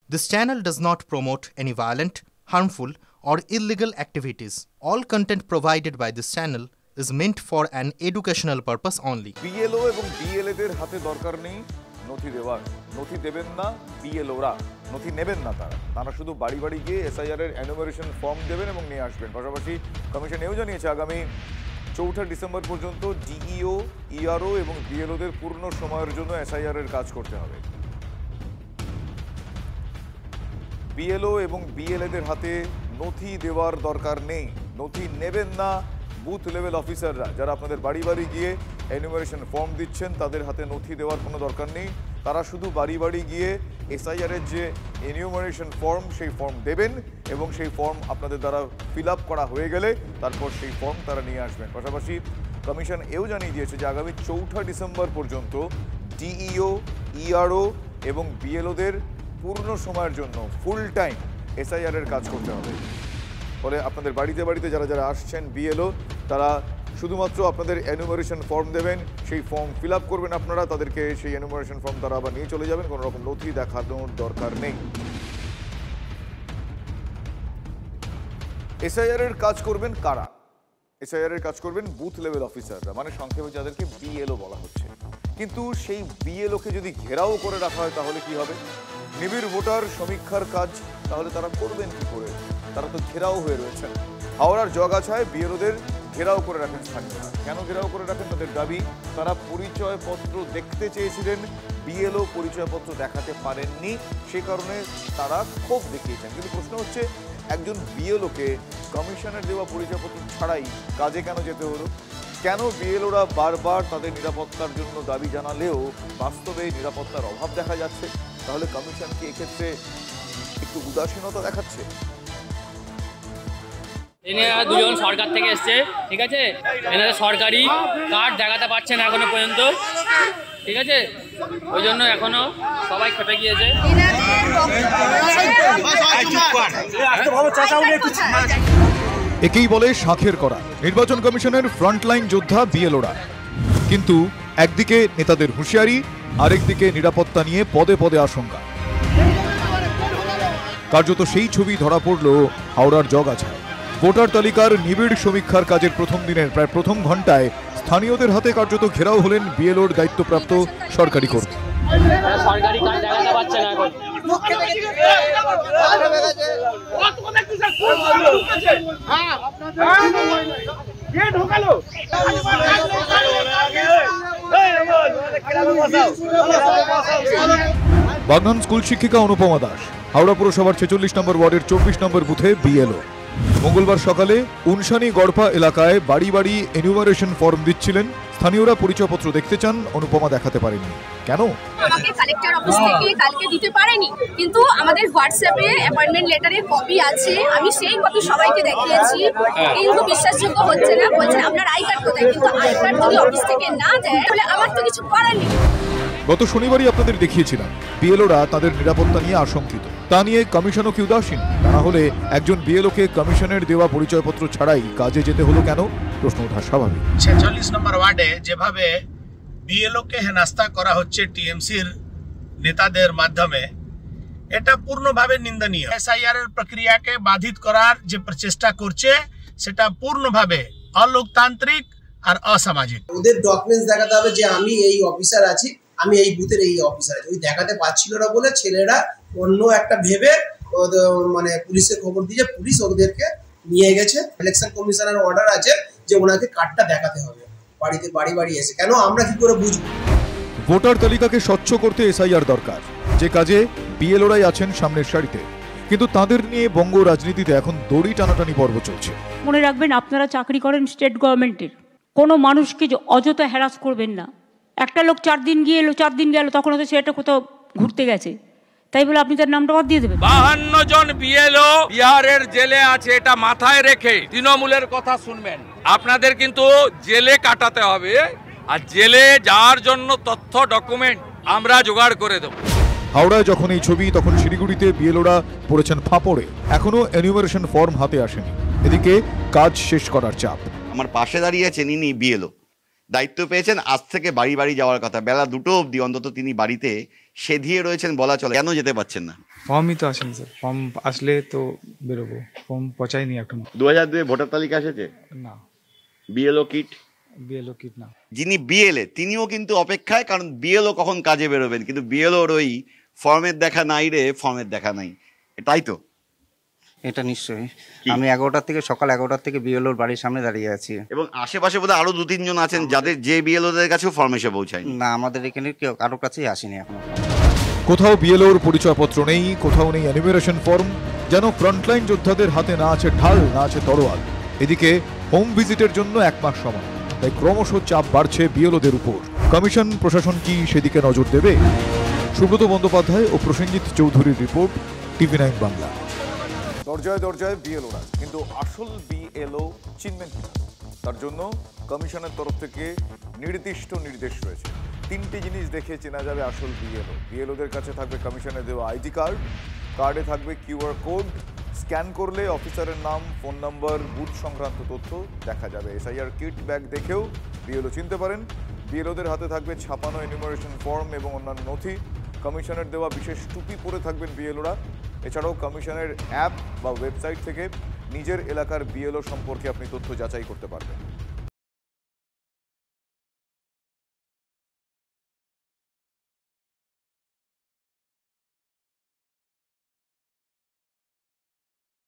This channel does not promote any violent, harmful, or illegal activities. All content provided by this channel is meant for an educational purpose only. BLO এবং BLA দের হাতে দরকার নেই নথি দেওয়ার, নথি দেবেন না BLOরা, নথি নেবেন না তারা শুধু বাড়ি বাড়ি গিয়ে SIR এর এনুমারেশন ফর্ম দেবেন এবং নিয়ে আসবেন। পাশাপাশি কমিশন এও জানিয়েছে আগামী 4 ডিসেম্বর পর্যন্ত DEO, ERO এবং BLO দের পূর্ণ সময়ের জন্য SIR এর কাজ করতে হবে। BLO এবং BLA দের হাতে নথি দেওয়ার দরকার নেই, নথি নেবেন না বুথ লেভেল অফিসাররা, যারা আপনাদের বাড়ি বাড়ি গিয়ে এনুমারেশন ফর্ম দিচ্ছেন তাদের হাতে নথি দেওয়ার কোনো দরকার নেই। তারা শুধু বাড়ি বাড়ি গিয়ে SIR এর যে এনুমারেশন ফর্ম সেই ফর্ম দেবেন এবং সেই ফর্ম আপনাদের দ্বারা ফিল আপ করা হয়ে গেলে তারপর সেই ফর্ম তারা নিয়ে আসবেন। পাশাপাশি কমিশন এও জানিয়ে দিয়েছে যে আগামী 4 ডিসেম্বর পর্যন্ত DEO, ERO এবং BLO দের পূর্ণ সময়ের জন্য ফুল টাইম SIR এর কাজ করতে হবে। ফলে আপনাদের বাড়িতে বাড়িতে যারা যারা আসছেন BLO, তারা শুধুমাত্র আপনাদের এনুমারেশন ফর্ম দেবেন, সেই ফর্ম ফিল আপ করবেন আপনারা, তাদেরকে সেই এনুমারেশন ফর্ম তারা আবার নিয়ে চলে যাবেন, কোনো রকম নথি দেখানোর দরকার নেই। SIR এর কাজ করবেন কারা? SIR এর কাজ করবেন বুথ লেভেল অফিসাররা, মানে সংক্ষেপে যাদেরকে BLO বলা হচ্ছে। কিন্তু সেই BLOকে যদি ঘেরাও করে রাখা হয় তাহলে কি হবে? নিবিড় ভোটার সমীক্ষার কাজ তাহলে তারা করবেন কি করে? তারা তো ঘেরাও হয়ে রয়েছেন। হাওড়ার জগাছায় BLOদের ঘেরাও করে রাখেন স্থানীয়রা। কেন ঘেরাও করে রাখেন? তাদের দাবি তারা পরিচয়পত্র দেখতে চেয়েছিলেন, BLO পরিচয়পত্র দেখাতে পারেননি, সে কারণে তারা ক্ষোভ দেখিয়েছেন। কিন্তু প্রশ্ন হচ্ছে, একজন BLOকে কমিশনের দেওয়া পরিচয়পত্র ছাড়াই কাজে কেন যেতে হলো? কেন BLOরা বারবার তাদের নিরাপত্তার জন্য দাবি জানালেও বাস্তবে নিরাপত্তার অভাব দেখা যাচ্ছে? তাহলে কমিশন কি এক্ষেত্রে একটু উদাসীনতা দেখাচ্ছে? এনারা দুজন সরকার থেকে এসছে, ঠিক আছে, এনারা সরকারি কার্ড দেখাতে পারছে না এখনো পর্যন্ত, ঠিক আছে, ওই জন্য এখনো সবাই খেপে গিয়েছে। একেই বলে শাঁখের করা নির্বাচন কমিশনের ফ্রন্টলাইন যোদ্ধা BLOরা। কিন্তু একদিকে নেতাদের হুঁশিয়ারি, আরেকদিকে নিরাপত্তা নিয়ে পদে পদে আশঙ্কা। কার্যত সেই ছবি ধরা পড়ল হাওড়ার জগাছায়। ভোটার তালিকার নিবিড় সমীক্ষার কাজের প্রথম দিনের প্রায় প্রথম ঘন্টায় স্থানীয়দের হাতে কার্যত ঘেরাও হলেন BLOর দায়িত্বপ্রাপ্ত সরকারি কর্মী। সরকারি কার্ড দেখাতে পারছে না এখন। বাগনান স্কুল শিক্ষিকা অনুপমা দাস হাওড়া পুরসভার 46 নম্বর ওয়ার্ডের 24 নম্বর বুথে BLO। মঙ্গলবার সকালে উনসানি গড়পা এলাকায় বাড়ি বাড়ি এনুমারেশন ফর্ম দিচ্ছিলেন। স্থানীয়রা পরিচয়পত্র দেখতে চান, অনুপমা দেখাতে পারেননি। কেন? আমাকে কালেক্টর অফিস থেকে কালকে দিতে পারেনি, কিন্তু আমাদের হোয়াটসঅ্যাপে অ্যাপয়েন্টমেন্ট লেটারের কপি আছে, আমি সেই কপি সবাইকে দেখিয়েছি, কিন্তু বিশ্বাসযোগ্য হচ্ছে না। বলছেন আপনার আই কার্ড কোথায়? কিন্তু আই কার্ড যদি অফিস থেকে না দেয় তাহলে আমার তো কিছু করার নেই। গত শনিবারই আপনাদের দেখিয়েছিলাম BLOরা তাদের নিরাপত্তা নিয়ে আশঙ্কিত। তা নিয়ে কমিশনও কি উদাসীন? তা না হলে একজন BLOকে কমিশনের দেওয়া পরিচয়পত্র ছাড়াই কাজে যেতে হলো কেন? প্রশ্ন ওঠা স্বাভাবিক। 46 নম্বর ওয়ার্ডে যেভাবে BLOকে হেনস্থা করা হচ্ছে TMCর নেতাদের মাধ্যমে, এটা পূর্ণভাবে নিন্দনীয়। SIR এর প্রক্রিয়াকে বাধিত করার যে প্রচেষ্টা করছে সেটা পূর্ণভাবে অলোকতান্ত্রিক আর অসামাজিক। ওদের ডকুমেন্টস দেখাতে হবে যে আমি এই অফিসার আছি, আমি এই বুথের এই অফিসার আছি। ওই দেখাতে পারছিল না বলে ছেলেরা অন্য একটা ভেবে মানে পুলিশে খবর দিয়ে পুলিশ ওদেরকে নিয়ে গেছে। ইলেকশন কমিশনের অর্ডার আছে যে ওনাকে কার্ডটা দেখাতে হবে বাড়িতে, বাড়ি বাড়ি এসে। কেন আমরা কি করে বুঝবো? ভোটার তালিকাকে স্বচ্ছ করতে SIR দরকার, যে কাজে BLOরাই আছেন সামনের সারিতে। কিন্তু তাদের নিয়ে বঙ্গ রাজনীতিতে এখন দড়ি টানাটানি পর্ব চলছে। মনে রাখবেন, আপনারা চাকরি করেন স্টেট গভর্নমেন্টের, কোনো মানুষকে অযথা হ্যারাস করবেন না। একটা লোক 4 দিন গিয়ে এলো, 4 দিন গেল, তখন হয়তো সেটা কোথাও ঘুরতে গেছে, তাই বলে আপনি তার নামটা বাদ দিয়ে দেবেন? 52 জন BLO বিহারের জেলে আছে, এটা মাথায় রেখে তৃণমূলের কথা শুনবেন। আপনাদের কিন্তু জেলে কাটাতে হবে, আর জেলে যাওয়ার জন্য তথ্য ডকুমেন্ট আমরা জোগাড় করে দেব। হাওড়ায় যখন এই ছবি, তখন শিলিগুড়িতে BLOরা পড়েছেন ফাঁপড়ে। এখনো এনুমারেশন ফর্ম হাতে আসেনি। এদিকে কাজ শেষ করার চাপ। আমার পাশে দাঁড়িয়ে আছেন ইনি BLO, দায়িত্ব পেয়েছেন, আজ থেকে বাড়ি বাড়ি যাওয়ার কথা। বেলা 2টো অবধি অন্তত তিনি বাড়িতে সেধিয়ে রয়েছেন বলা চলে, কেন যেতে পারছেন না? ফর্মই তো আসেনি স্যার, ফর্ম আসলে তো বেরোবো, ফর্ম পৌঁছায়নি এখন। 2002 ভোটার তালিকা এসেছে না, বিএলও কিট, বিএলও কিট না। যিনি বিএলএ তিনিও কিন্তু অপেক্ষায়, কারণ বিএলও কখন কাজে বেরোবেন, কিন্তু বিএলওর ওই ফর্মের দেখা নাই রে, ফর্মের দেখা নাই, তাই তো? এটা নিশ্চয়ই। আমি 11টা থেকে, সকাল 11টা থেকে বিএলওর বাড়ির সামনে দাঁড়িয়ে আছি। এবং আশেপাশে বোধহয় আরো 2-3 জন আছেন যাদের যে বিএলওদের কাছেও ফর্ম এসে পৌঁছায় না, আমাদের এখানে কেউ কারোর কাছেই আসেনি এখনো। কোথাও বিএলওর পরিচয়পত্র নেই, কোথাও নেই এনিউমারেশন ফর্ম, যেন ফ্রন্টলাইন যোদ্ধাদের হাতে না আছে ঢাল, না আছে তরোয়াল। এদিকে হোম ভিজিটের জন্য 1 মাস সময়, তাই ক্রমশ চাপ বাড়ছে বিএলওদের উপর। কমিশন প্রশাসন কি সেদিকে নজর দেবে? সুব্রত বন্দ্যোপাধ্যায় ও প্রসেনজিৎ চৌধুরীর রিপোর্ট, TV9 বাংলা। দরজায় দরজায় বিএলওরা, কিন্তু আসল বিএলও চিনবেন কিনা, তার জন্য কমিশনের তরফ থেকে নির্দিষ্ট নির্দেশ রয়েছে। 3টি জিনিস দেখে চেনা যাবে আসল বিএলও। বিএলওদের কাছে থাকবে কমিশনে দেওয়া আইডি কার্ড, কার্ডে থাকবে কিউআর কোড, স্ক্যান করলে অফিসারের নাম, ফোন নাম্বার, বুথ সংক্রান্ত তথ্য দেখা যাবে। এসআইআর কিট ব্যাগ দেখেও বিএলও চিনতে পারেন। বিএলওদের হাতে থাকবে ছাপানো এনিউমারেশন ফর্ম এবং অন্যান্য নথি। কমিশনের দেওয়া বিশেষ টুপি পরে থাকবেন বিএলওরা। এছাড়াও কমিশনের অ্যাপ বা ওয়েবসাইট থেকে নিজের এলাকার বিএলও সম্পর্কে আপনি তথ্য যাচাই করতে পারবেন।